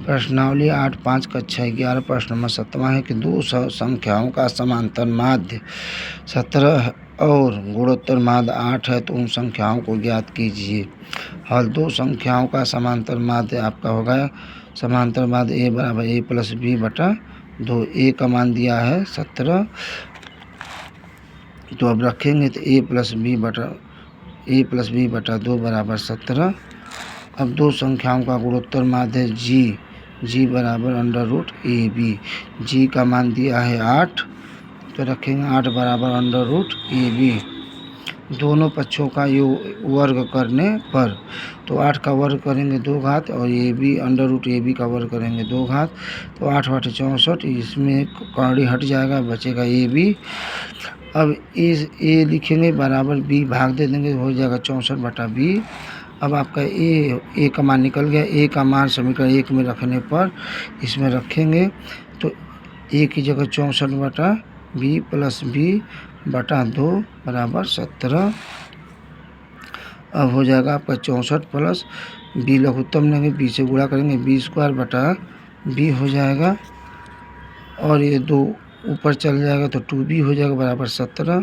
प्रश्नावली 8.5 कक्षा 11 प्रश्न नंबर 7वां है कि दो संख्याओं का समांतर माध्य 17 और गुणोत्तर माध्य 8 है तो उन संख्याओं को ज्ञात कीजिए। हल दो संख्याओं का समांतर माध्य आपका होगा समांतर माध्य a बराबर a प्लस बी बटा 2। a का मान दिया है 17, तो अब रखेंगे तो a प्लस बी बटा 2 बराबर 17। अब दो संख्याओं का गुणोत्तर माध्य है g बराबर अंडर रूट ए बी। जी का मान दिया है 8, तो रखेंगे 8 बराबर अंडर रूट ए बी। दोनों पक्षों का वर्ग करने पर, तो 8 का वर्ग करेंगे 2 घात और a b under root a b का वर्ग करेंगे 2 घात, तो 8 8 64, इसमें कौड़ी हट जाएगा, बचेगा ए बी। अब इस ए लिखेंगे बराबर बी भाग दे देंगे, हो जाएगा 64 बटा बी। अब आपका ए का मान निकल गया। ए का मान समीकरण 1 में रखने पर इसमें रखेंगे तो ए की जगह 64 बटा बी प्लस बी बटा 2 बराबर 17। अब हो जाएगा आपका 64 प्लस बी लघुत्तम लेंगे, बी से गुणा करेंगे, बी स्क्वायर बटा बी हो जाएगा और ये 2 ऊपर चल जाएगा तो 2b हो जाएगा बराबर 17।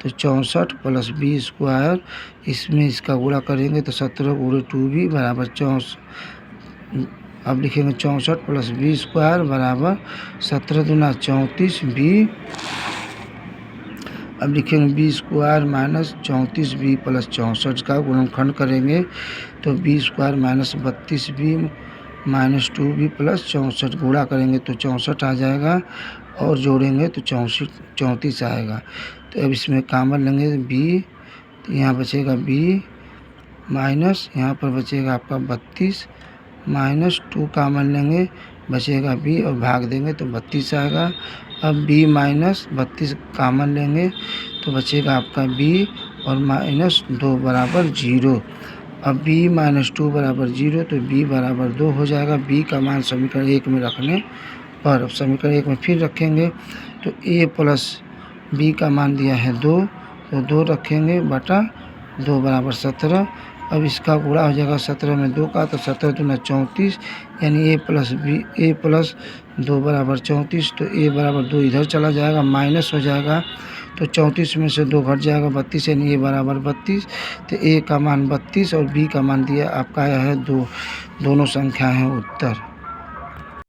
तो 64 प्लस बी स्क्वायर, इसमें इसका गुणा करेंगे तो 17 गुणे 2b बराबर 64। अब लिखेंगे 64 प्लस बी स्क्वायर बराबर 17 दूना 34b। अब लिखेंगे B square minus 34b plus 64 का गुणनखंड करेंगे तो b square minus 32b minus 2b plus 64 गुणा करेंगे तो 64 आ जाएगा और जोड़ेंगे तो 34 आएगा। तो अब इसमें कॉमन लेंगे b, तो यहाँ बचेगा b माइनस यहाँ पर बचेगा आपका 32 माइनस 2 कॉमन लेंगे, बचेगा b और भाग देंगे तो 32 आएगा। अब b माइनस 32 कॉमन लेंगे तो बचेगा आपका b और माइनस 2 बराबर 0। अब b माइनस 2 बराबर 0, तो b बराबर 2 हो जाएगा। b का मान समीकरण 1 में रखने पर, अब समीकरण 1 में फिर रखेंगे तो a प्लस b का मान दिया है 2, तो 2 रखेंगे बटा 2 बराबर 17। अब इसका गुणा हो जाएगा 17 में 2 का, तो 17 दूना 34, यानी a प्लस 2 बराबर 34। तो a बराबर 2 इधर चला जाएगा, माइनस हो जाएगा, तो 34 में से 2 घट जाएगा 32, यानी a बराबर 32। तो a का मान 32 और b का मान दिया आपका आया है 2। दोनों संख्या हैं उत्तर।